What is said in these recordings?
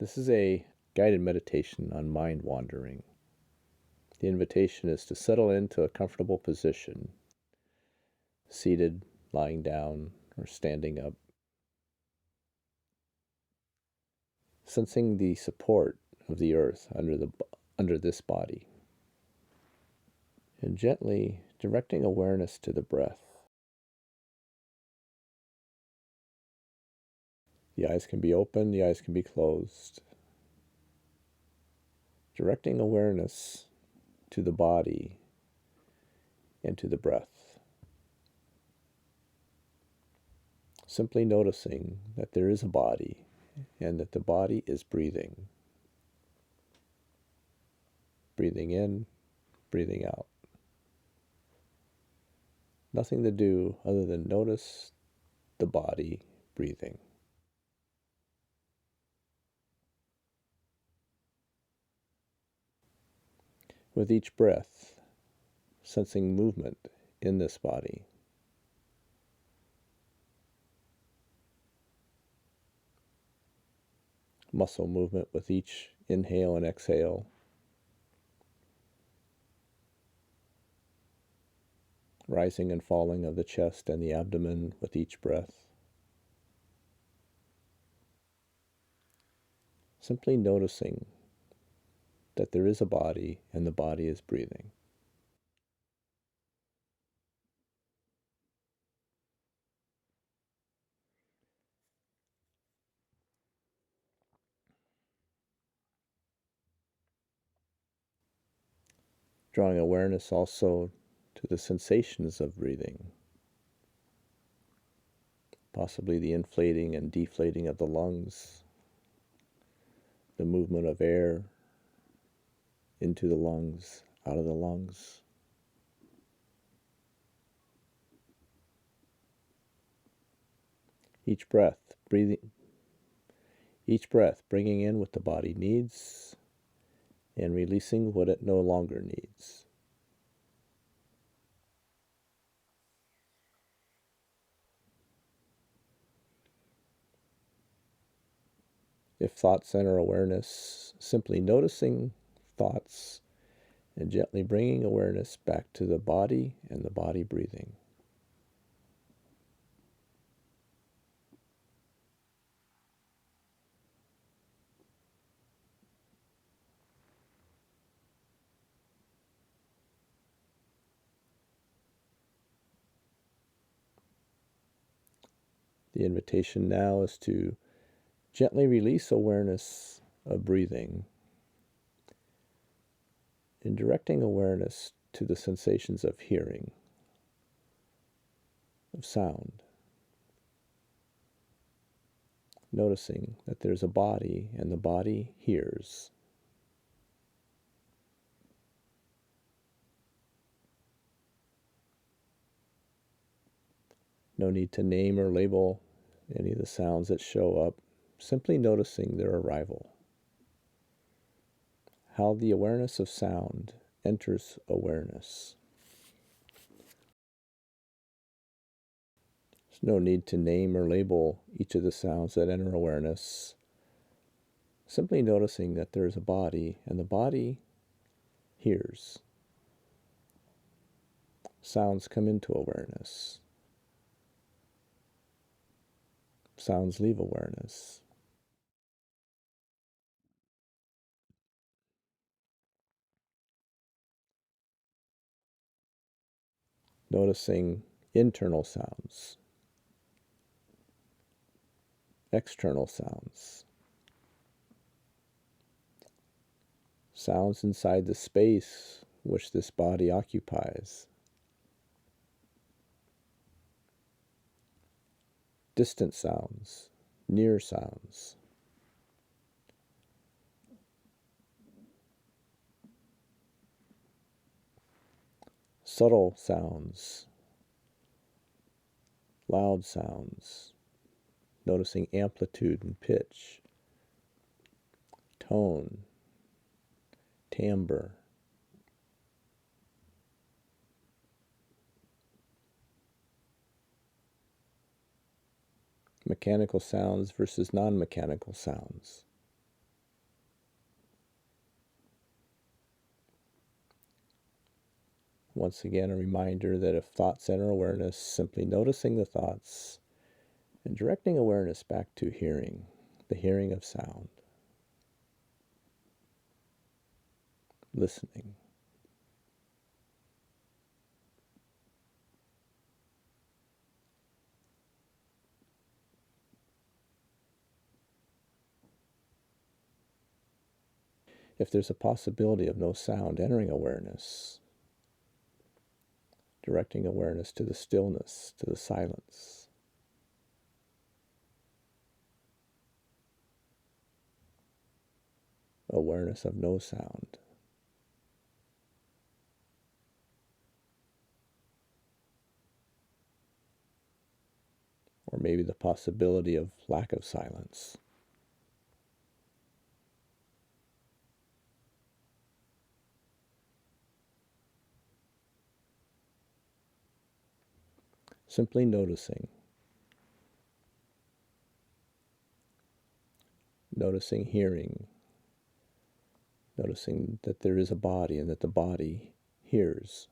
This is a guided meditation on mind wandering. The invitation is to settle into a comfortable position, seated, lying down, or standing up, sensing the support of the earth under this body, and gently directing awareness to the breath. The eyes can be open, the eyes can be closed. Directing awareness to the body and to the breath. Simply noticing that there is a body and that the body is breathing. Breathing in, breathing out. Nothing to do other than notice the body breathing. With each breath, sensing movement in this body. Muscle movement with each inhale and exhale. Rising and falling of the chest and the abdomen with each breath. Simply noticing that there is a body and the body is breathing. Drawing awareness also to the sensations of breathing. Possibly the inflating and deflating of the lungs, the movement of air into the lungs, out of the lungs. Each breath bringing in what the body needs and releasing what it no longer needs. If thoughts enter awareness, simply noticing thoughts and gently bringing awareness back to the body and the body breathing. The invitation now is to gently release awareness of breathing and directing awareness to the sensations of hearing, of sound. Noticing that there's a body and the body hears. No need to name or label any of the sounds that show up, simply noticing their arrival. How the awareness of sound enters awareness. There's no need to name or label each of the sounds that enter awareness. Simply noticing that there is a body and the body hears. Sounds come into awareness. Sounds leave awareness. Noticing internal sounds, external sounds, sounds inside the space which this body occupies, distant sounds, near sounds. Subtle sounds, loud sounds, noticing amplitude and pitch, tone, timbre. Mechanical sounds versus non-mechanical sounds. Once again, a reminder that if thoughts enter awareness, simply noticing the thoughts and directing awareness back to hearing, the hearing of sound, listening. If there's a possibility of no sound entering awareness, directing awareness to the stillness, to the silence. Awareness of no sound. Or maybe the possibility of lack of silence. Simply noticing. Noticing hearing. Noticing that there is a body and that the body hears.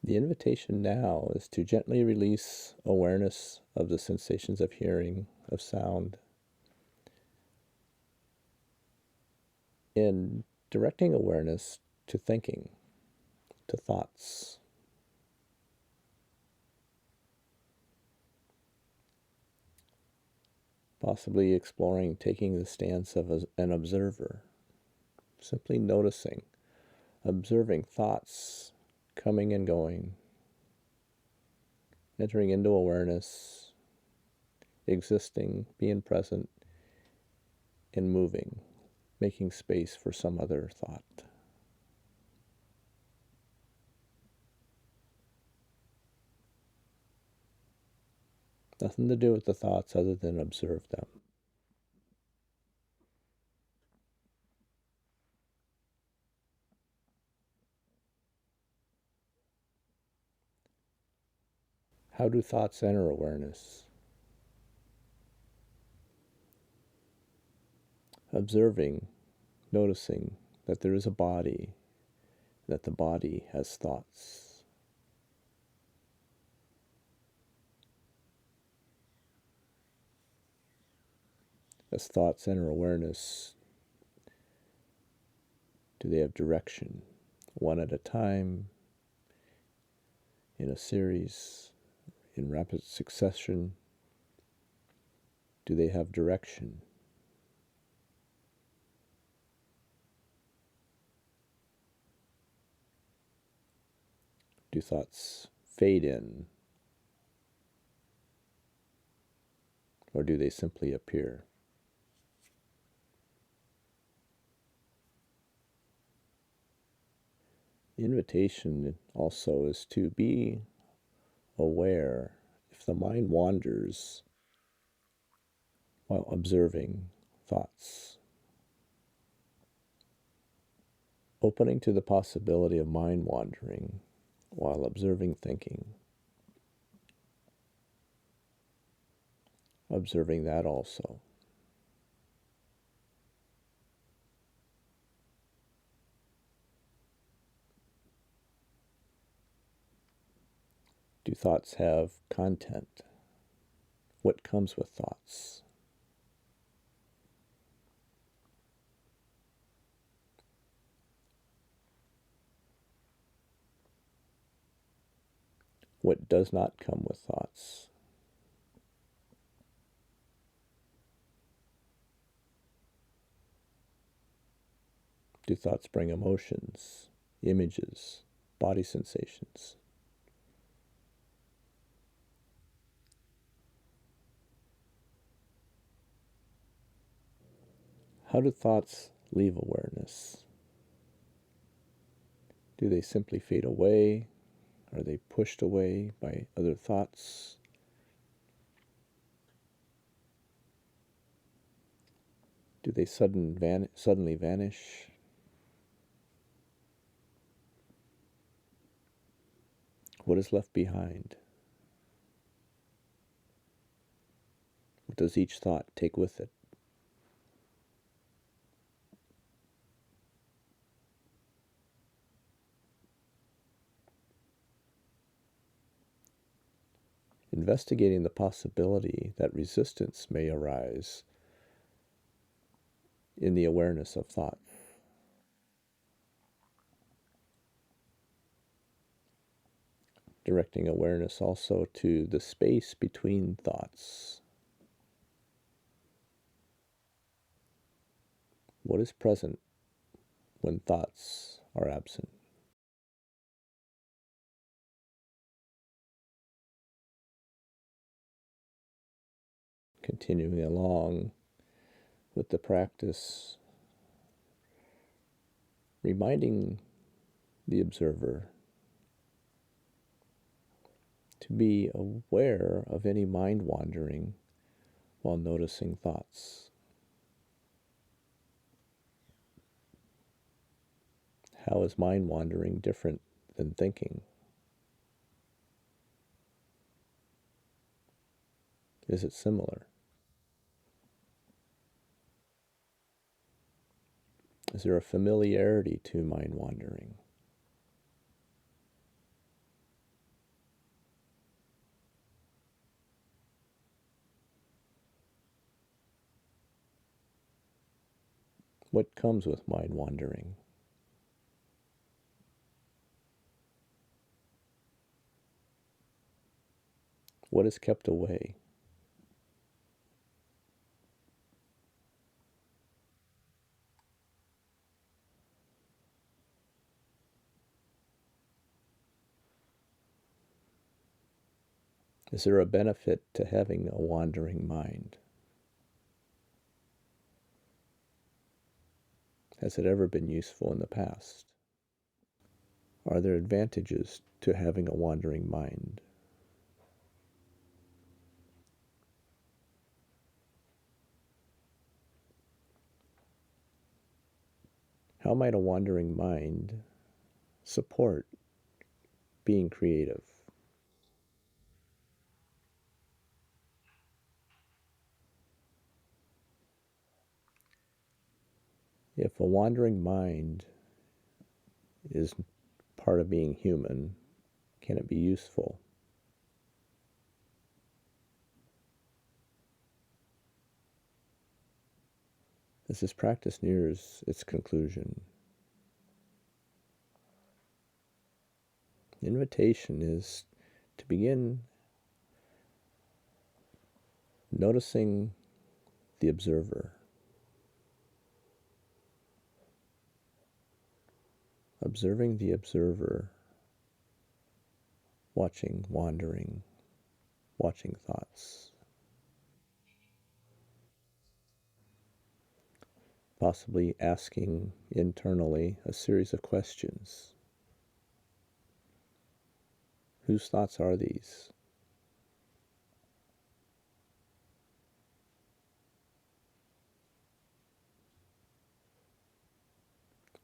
The invitation now is to gently release awareness of the sensations of hearing, of sound, in directing awareness to thinking, to thoughts. Possibly exploring taking the stance of an observer, simply noticing, observing thoughts coming and going, entering into awareness, existing, being present, and moving, making space for some other thought. Nothing to do with the thoughts other than observe them. How do thoughts enter awareness? Observing, noticing that there is a body, that the body has thoughts. As thoughts enter awareness, do they have direction? One at a time, in a series, in rapid succession? Do they have direction? Do thoughts fade in? Or do they simply appear? The invitation also is to be aware if the mind wanders while observing thoughts. Opening to the possibility of mind wandering while observing thinking. Observing that also. Do thoughts have content? What comes with thoughts? What does not come with thoughts? Do thoughts bring emotions, images, body sensations? How do thoughts leave awareness? Do they simply fade away? Are they pushed away by other thoughts? Do they suddenly vanish? What is left behind? What does each thought take with it? Investigating the possibility that resistance may arise in the awareness of thought. Directing awareness also to the space between thoughts. What is present when thoughts are absent? Continuing along with the practice, reminding the observer to be aware of any mind wandering while noticing thoughts. How is mind wandering different than thinking? Is it similar? Is there a familiarity to mind wandering? What comes with mind wandering? What is kept away? Is there a benefit to having a wandering mind? Has it ever been useful in the past? Are there advantages to having a wandering mind? How might a wandering mind support being creative? If a wandering mind is part of being human, can it be useful? As this practice nears its conclusion, the invitation is to begin noticing the observer, observing the observer, watching wandering, watching thoughts, possibly asking internally a series of questions. Whose thoughts are these?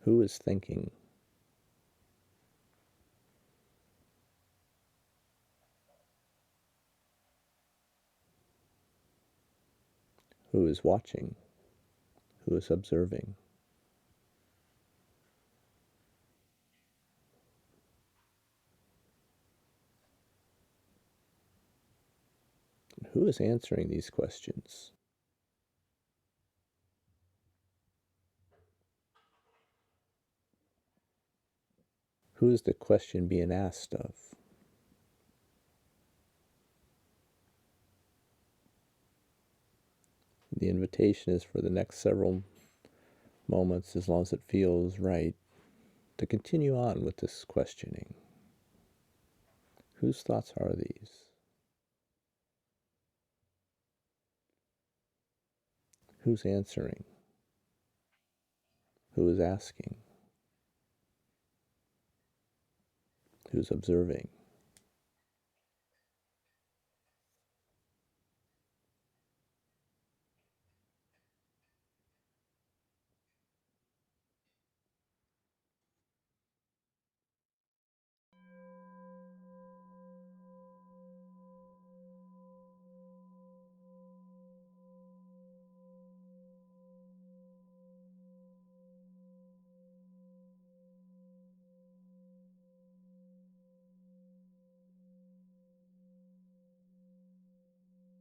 Who is thinking? Who is watching? Who is observing? Who is answering these questions? Who is the question being asked of? The invitation is for the next several moments, as long as it feels right, to continue on with this questioning. Whose thoughts are these? Who's answering? Who is asking? Who's observing?